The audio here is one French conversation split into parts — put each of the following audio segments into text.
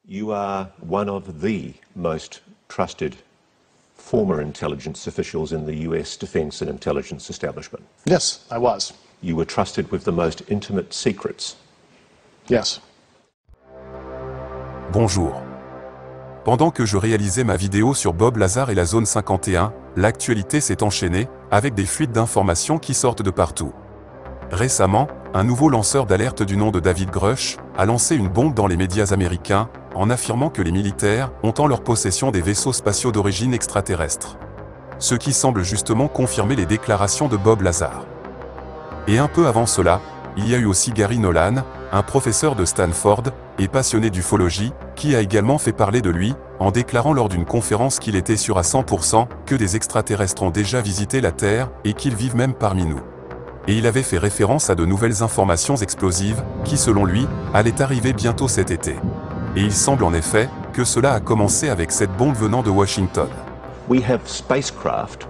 You are one of the most trusted former intelligence officials in the US defense and intelligence establishment. Yes, I was. You were trusted with the most intimate secrets. Yes. Bonjour. Pendant que je réalisais ma vidéo sur Bob Lazar et la zone 51, l'actualité s'est enchaînée, avec des fuites d'informations qui sortent de partout. Récemment, un nouveau lanceur d'alerte du nom de David Grush a lancé une bombe dans les médias américains, en affirmant que les militaires ont en leur possession des vaisseaux spatiaux d'origine extraterrestre. Ce qui semble justement confirmer les déclarations de Bob Lazar. Et un peu avant cela, il y a eu aussi Gary Nolan, un professeur de Stanford et passionné d'ufologie, qui a également fait parler de lui, en déclarant lors d'une conférence qu'il était sûr à 100% que des extraterrestres ont déjà visité la Terre et qu'ils vivent même parmi nous. Et il avait fait référence à de nouvelles informations explosives, qui selon lui, allaient arriver bientôt cet été. Et il semble en effet que cela a commencé avec cette bombe venant de Washington. We have spacecraft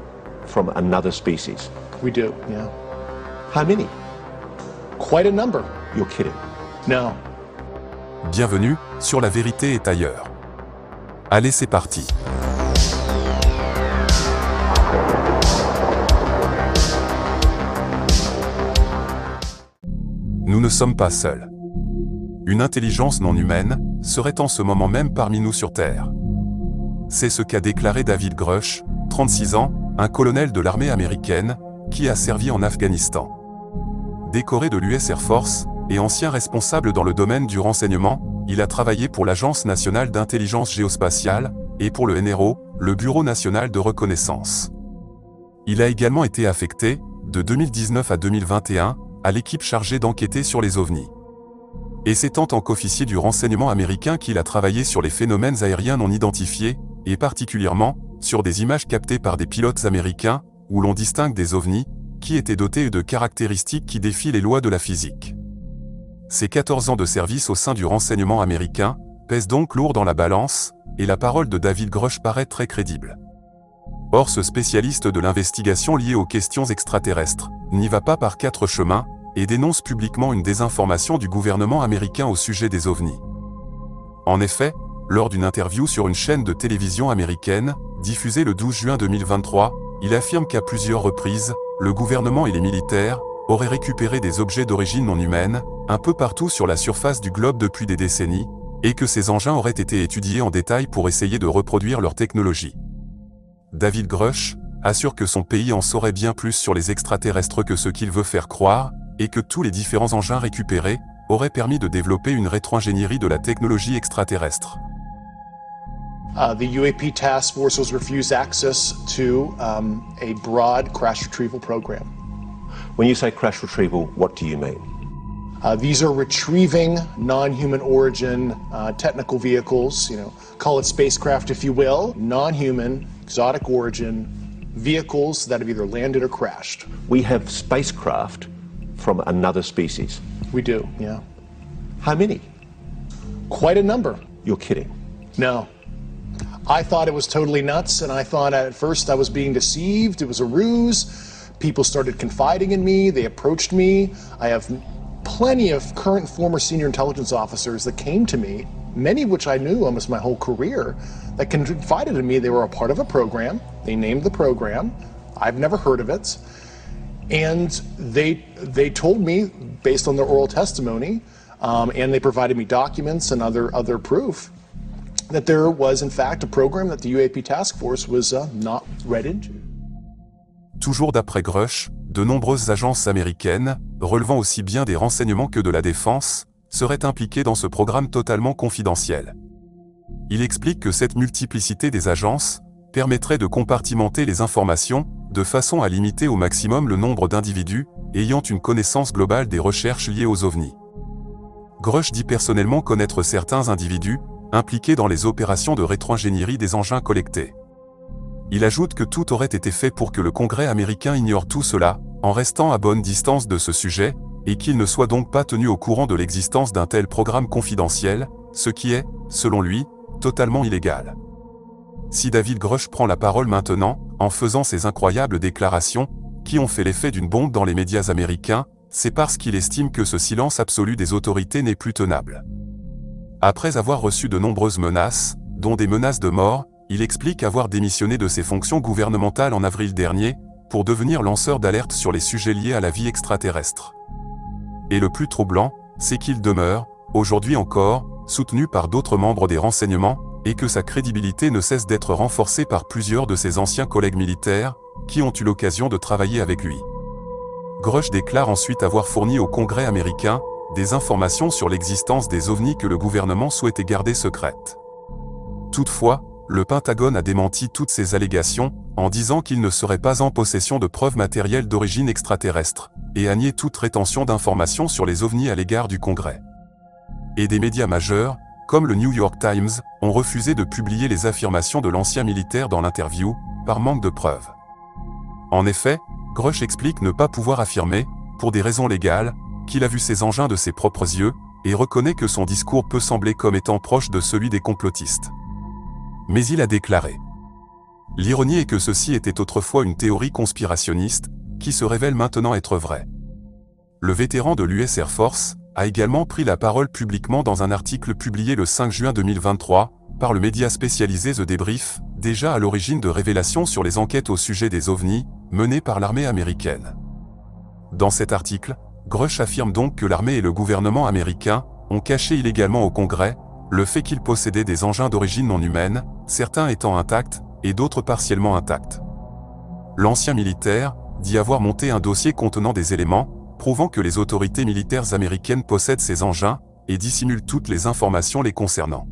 from another species. We do, yeah. How many? Quite a number. You're kidding. No. Bienvenue sur La Vérité est ailleurs. Allez, c'est parti. Nous ne sommes pas seuls. Une intelligence non humaine serait en ce moment même parmi nous sur Terre. C'est ce qu'a déclaré David Grush, 36 ans, un colonel de l'armée américaine, qui a servi en Afghanistan. Décoré de l'US Air Force et ancien responsable dans le domaine du renseignement, il a travaillé pour l'Agence nationale d'intelligence géospatiale et pour le NRO, le Bureau national de reconnaissance. Il a également été affecté, de 2019 à 2021, à l'équipe chargée d'enquêter sur les ovnis. Et c'est en tant qu'officier du renseignement américain qu'il a travaillé sur les phénomènes aériens non identifiés, et particulièrement sur des images captées par des pilotes américains, où l'on distingue des ovnis, qui étaient dotés de caractéristiques qui défient les lois de la physique. Ces 14 ans de service au sein du renseignement américain pèsent donc lourd dans la balance, et la parole de David Grush paraît très crédible. Or, ce spécialiste de l'investigation liée aux questions extraterrestres n'y va pas par quatre chemins, et dénonce publiquement une désinformation du gouvernement américain au sujet des ovnis. En effet, lors d'une interview sur une chaîne de télévision américaine, diffusée le 12 juin 2023, il affirme qu'à plusieurs reprises, le gouvernement et les militaires auraient récupéré des objets d'origine non humaine, un peu partout sur la surface du globe depuis des décennies, et que ces engins auraient été étudiés en détail pour essayer de reproduire leur technologie. David Grush assure que son pays en saurait bien plus sur les extraterrestres que ce qu'il veut faire croire, et que tous les différents engins récupérés auraient permis de développer une rétro-ingénierie de la technologie extraterrestre. The UAP task force was refused access to a broad crash retrieval program. When you say crash retrieval, what do you mean? These are retrieving non-human origin technical vehicles, call it spacecraft if you will, non-human, exotic origin vehicles that have either landed or crashed. We have spacecraft from another species. We do, yeah. How many? Quite a number. You're kidding. No. I thought it was totally nuts, and I thought at first I was being deceived. It was a ruse. People started confiding in me. They approached me. I have plenty of current former senior intelligence officers that came to me, many of which I knew almost my whole career, that confided in me they were a part of a program. They named the program. I've never heard of it. And they told me, based on their oral testimony, and they provided me documents and other proof, that there was in fact a program that the UAP task force was not read into. Toujours d'après Grush, de nombreuses agences américaines, relevant aussi bien des renseignements que de la défense, seraient impliquées dans ce programme totalement confidentiel. Il explique que cette multiplicité des agences permettrait de compartimenter les informations, de façon à limiter au maximum le nombre d'individus ayant une connaissance globale des recherches liées aux ovnis. Grush dit personnellement connaître certains individus impliqués dans les opérations de rétro-ingénierie des engins collectés. Il ajoute que tout aurait été fait pour que le Congrès américain ignore tout cela, en restant à bonne distance de ce sujet, et qu'il ne soit donc pas tenu au courant de l'existence d'un tel programme confidentiel, ce qui est, selon lui, totalement illégal. Si David Grush prend la parole maintenant, en faisant ces incroyables déclarations, qui ont fait l'effet d'une bombe dans les médias américains, c'est parce qu'il estime que ce silence absolu des autorités n'est plus tenable. Après avoir reçu de nombreuses menaces, dont des menaces de mort, il explique avoir démissionné de ses fonctions gouvernementales en avril dernier, pour devenir lanceur d'alerte sur les sujets liés à la vie extraterrestre. Et le plus troublant, c'est qu'il demeure, aujourd'hui encore, soutenu par d'autres membres des renseignements, et que sa crédibilité ne cesse d'être renforcée par plusieurs de ses anciens collègues militaires, qui ont eu l'occasion de travailler avec lui. Grush déclare ensuite avoir fourni au Congrès américain des informations sur l'existence des ovnis que le gouvernement souhaitait garder secrètes. Toutefois, le Pentagone a démenti toutes ces allégations, en disant qu'il ne serait pas en possession de preuves matérielles d'origine extraterrestre, et a nié toute rétention d'informations sur les ovnis à l'égard du Congrès. Et des médias majeurs, comme le New York Times, ont refusé de publier les affirmations de l'ancien militaire dans l'interview, par manque de preuves. En effet, Grush explique ne pas pouvoir affirmer, pour des raisons légales, qu'il a vu ces engins de ses propres yeux, et reconnaît que son discours peut sembler comme étant proche de celui des complotistes. Mais il a déclaré. L'ironie est que ceci était autrefois une théorie conspirationniste, qui se révèle maintenant être vraie. Le vétéran de l'US Air Force a également pris la parole publiquement dans un article publié le 5 juin 2023, par le média spécialisé The Debrief, déjà à l'origine de révélations sur les enquêtes au sujet des ovnis, menées par l'armée américaine. Dans cet article, Grush affirme donc que l'armée et le gouvernement américain ont caché illégalement au Congrès le fait qu'ils possédaient des engins d'origine non humaine, certains étant intacts et d'autres partiellement intacts. L'ancien militaire dit avoir monté un dossier contenant des éléments prouvant que les autorités militaires américaines possèdent ces engins et dissimulent toutes les informations les concernant.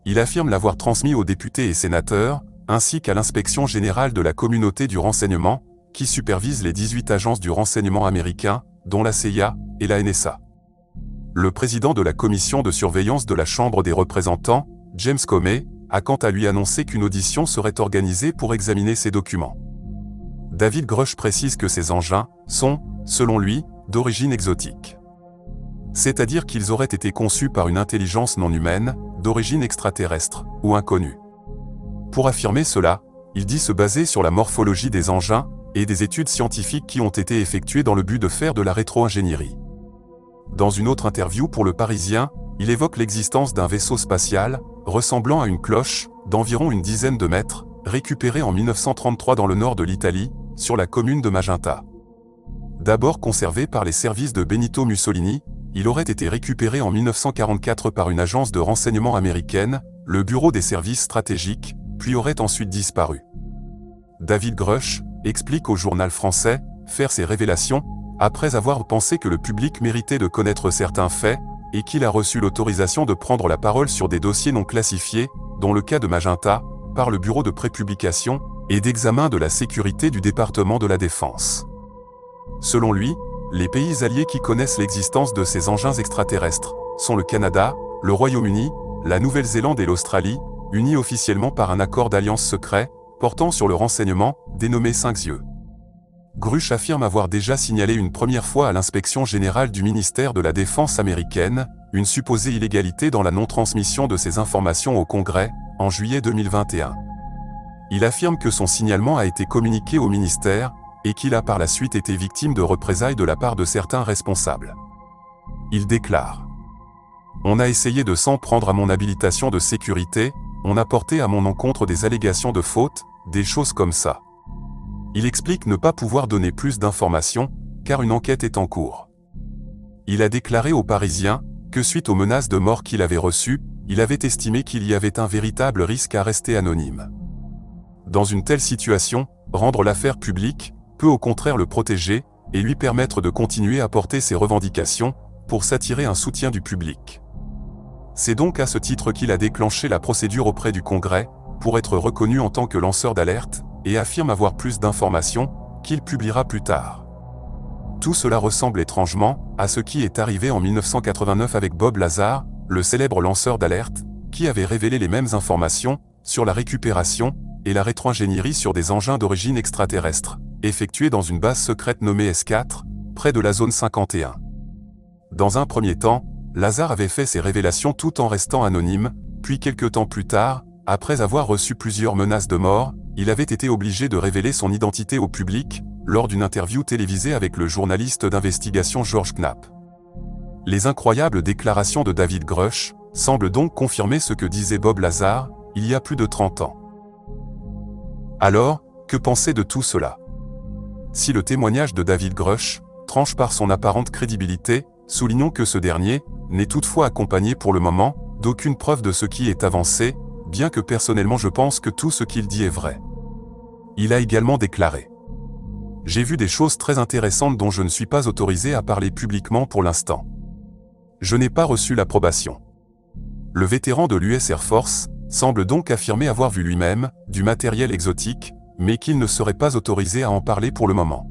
Il affirme l'avoir transmis aux députés et sénateurs, ainsi qu'à l'inspection générale de la communauté du renseignement, qui supervise les 18 agences du renseignement américain, dont la CIA et la NSA. Le président de la commission de surveillance de la Chambre des représentants, James Comey, a quant à lui annoncé qu'une audition serait organisée pour examiner ces documents. David Grush précise que ces engins sont, selon lui, d'origine exotique. C'est-à-dire qu'ils auraient été conçus par une intelligence non humaine, d'origine extraterrestre, ou inconnue. Pour affirmer cela, il dit se baser sur la morphologie des engins et des études scientifiques qui ont été effectuées dans le but de faire de la rétro-ingénierie. Dans une autre interview pour Le Parisien, il évoque l'existence d'un vaisseau spatial, ressemblant à une cloche, d'environ une dizaine de mètres, récupéré en 1933 dans le nord de l'Italie, sur la commune de Magenta. D'abord conservé par les services de Benito Mussolini, il aurait été récupéré en 1944 par une agence de renseignement américaine, le Bureau des services stratégiques, puis aurait ensuite disparu. David Grush explique au journal français faire ces révélations après avoir pensé que le public méritait de connaître certains faits et qu'il a reçu l'autorisation de prendre la parole sur des dossiers non classifiés, dont le cas de Magenta, par le Bureau de prépublication et d'examen de la sécurité du département de la Défense. Selon lui, les pays alliés qui connaissent l'existence de ces engins extraterrestres sont le Canada, le Royaume-Uni, la Nouvelle-Zélande et l'Australie, unis officiellement par un accord d'alliance secret, portant sur le renseignement, dénommé 5 yeux. Grush affirme avoir déjà signalé une première fois à l'inspection générale du ministère de la Défense américaine, une supposée illégalité dans la non-transmission de ces informations au Congrès, en juillet 2021. Il affirme que son signalement a été communiqué au ministère, et qu'il a par la suite été victime de représailles de la part de certains responsables. Il déclare : « On a essayé de s'en prendre à mon habilitation de sécurité, on a porté à mon encontre des allégations de faute, des choses comme ça. » Il explique ne pas pouvoir donner plus d'informations, car une enquête est en cours. Il a déclaré aux Parisiens que suite aux menaces de mort qu'il avait reçues, il avait estimé qu'il y avait un véritable risque à rester anonyme. Dans une telle situation, rendre l'affaire publique peut au contraire le protéger et lui permettre de continuer à porter ses revendications pour s'attirer un soutien du public. C'est donc à ce titre qu'il a déclenché la procédure auprès du Congrès pour être reconnu en tant que lanceur d'alerte et affirme avoir plus d'informations qu'il publiera plus tard. Tout cela ressemble étrangement à ce qui est arrivé en 1989 avec Bob Lazar, le célèbre lanceur d'alerte, qui avait révélé les mêmes informations sur la récupération et la rétro-ingénierie sur des engins d'origine extraterrestre, effectués dans une base secrète nommée S4, près de la zone 51. Dans un premier temps, Lazar avait fait ces révélations tout en restant anonyme, puis quelques temps plus tard, après avoir reçu plusieurs menaces de mort, il avait été obligé de révéler son identité au public, lors d'une interview télévisée avec le journaliste d'investigation George Knapp. Les incroyables déclarations de David Grush semble donc confirmer ce que disait Bob Lazar, il y a plus de 30 ans. Alors, que penser de tout cela? Si le témoignage de David Grush tranche par son apparente crédibilité, soulignons que ce dernier n'est toutefois accompagné pour le moment d'aucune preuve de ce qui est avancé, bien que personnellement je pense que tout ce qu'il dit est vrai. Il a également déclaré: « J'ai vu des choses très intéressantes dont je ne suis pas autorisé à parler publiquement pour l'instant. Je n'ai pas reçu l'approbation. » Le vétéran de l'US Air Force semble donc affirmer avoir vu lui-même du matériel exotique, mais qu'il ne serait pas autorisé à en parler pour le moment.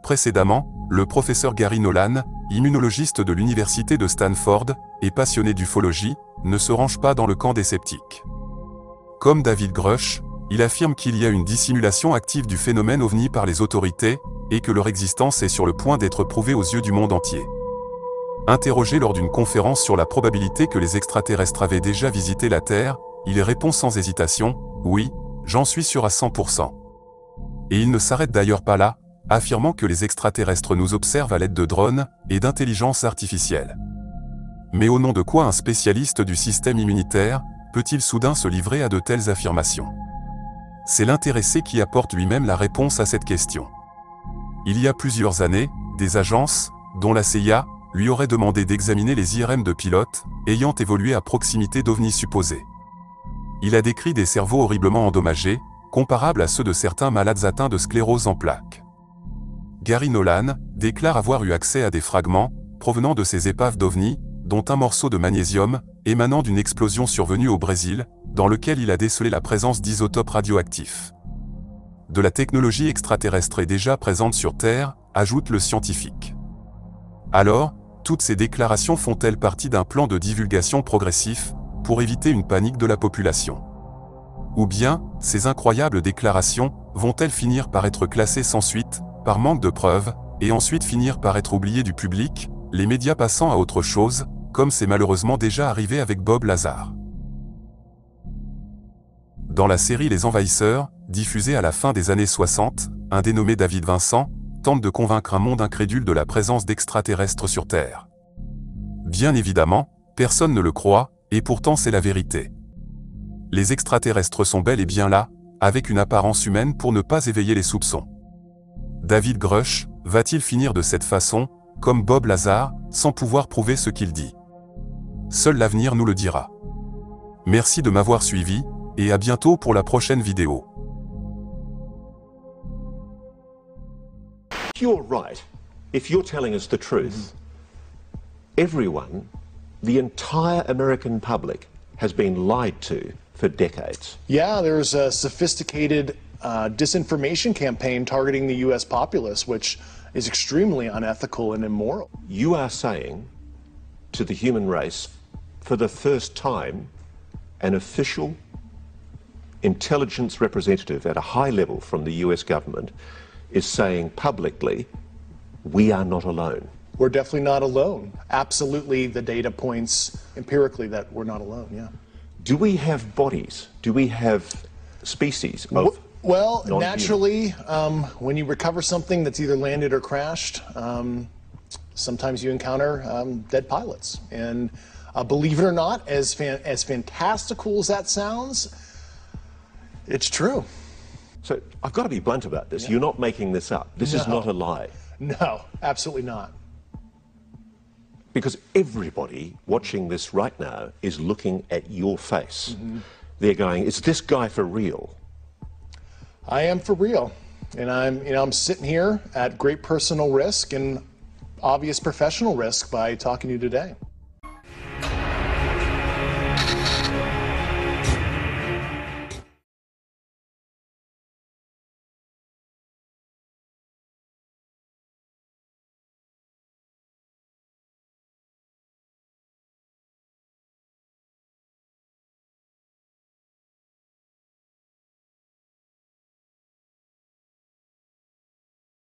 Précédemment, le professeur Gary Nolan, immunologiste de l'université de Stanford et passionné d'ufologie, ne se range pas dans le camp des sceptiques. Comme David Grush, il affirme qu'il y a une dissimulation active du phénomène OVNI par les autorités et que leur existence est sur le point d'être prouvée aux yeux du monde entier. Interrogé lors d'une conférence sur la probabilité que les extraterrestres avaient déjà visité la Terre, il répond sans hésitation: « Oui, j'en suis sûr à 100%. » Et il ne s'arrête d'ailleurs pas là, affirmant que les extraterrestres nous observent à l'aide de drones et d'intelligence artificielle. Mais au nom de quoi un spécialiste du système immunitaire peut-il soudain se livrer à de telles affirmations? C'est l'intéressé qui apporte lui-même la réponse à cette question. Il y a plusieurs années, des agences, dont la CIA, lui auraient demandé d'examiner les IRM de pilotes ayant évolué à proximité d'ovnis supposés. Il a décrit des cerveaux horriblement endommagés, comparables à ceux de certains malades atteints de sclérose en plaques. Gary Nolan déclare avoir eu accès à des fragments provenant de ces épaves d'ovnis, dont un morceau de magnésium émanant d'une explosion survenue au Brésil, dans lequel il a décelé la présence d'isotopes radioactifs. De la technologie extraterrestre est déjà présente sur Terre, ajoute le scientifique. Alors, toutes ces déclarations font-elles partie d'un plan de divulgation progressif pour éviter une panique de la population? Ou bien, ces incroyables déclarations vont-elles finir par être classées sans suite, par manque de preuves, et ensuite finir par être oubliées du public, les médias passant à autre chose, comme c'est malheureusement déjà arrivé avec Bob Lazar? Dans la série Les Envahisseurs, diffusée à la fin des années 60, un dénommé David Vincent tente de convaincre un monde incrédule de la présence d'extraterrestres sur Terre. Bien évidemment, personne ne le croit, et pourtant c'est la vérité. Les extraterrestres sont bel et bien là, avec une apparence humaine pour ne pas éveiller les soupçons. David Grush va-t-il finir de cette façon, comme Bob Lazar, sans pouvoir prouver ce qu'il dit? Seul l'avenir nous le dira. Merci de m'avoir suivi, et à bientôt pour la prochaine vidéo. You're right. If you're telling us the truth, everyone, the entire American public, has been lied to for decades. Yeah, there's a sophisticated disinformation campaign targeting the U.S. populace, which is extremely unethical and immoral. You are saying to the human race, for the first time, an official intelligence representative at a high level from the US government is saying publicly, we are not alone. We're definitely not alone. Absolutely, the data points empirically that we're not alone, yeah. Do we have bodies? Do we have species of Well, non-human? naturally, when you recover something that's either landed or crashed, sometimes you encounter dead pilots. And believe it or not, as fantastical as that sounds, it's true. So I've got to be blunt about this. Yeah. You're not making this up. This is No. not a lie. No, absolutely not. Because everybody watching this right now is looking at your face. They're going, is this guy for real? I am for real. And I'm sitting here at great personal risk and obvious professional risk by talking to you today.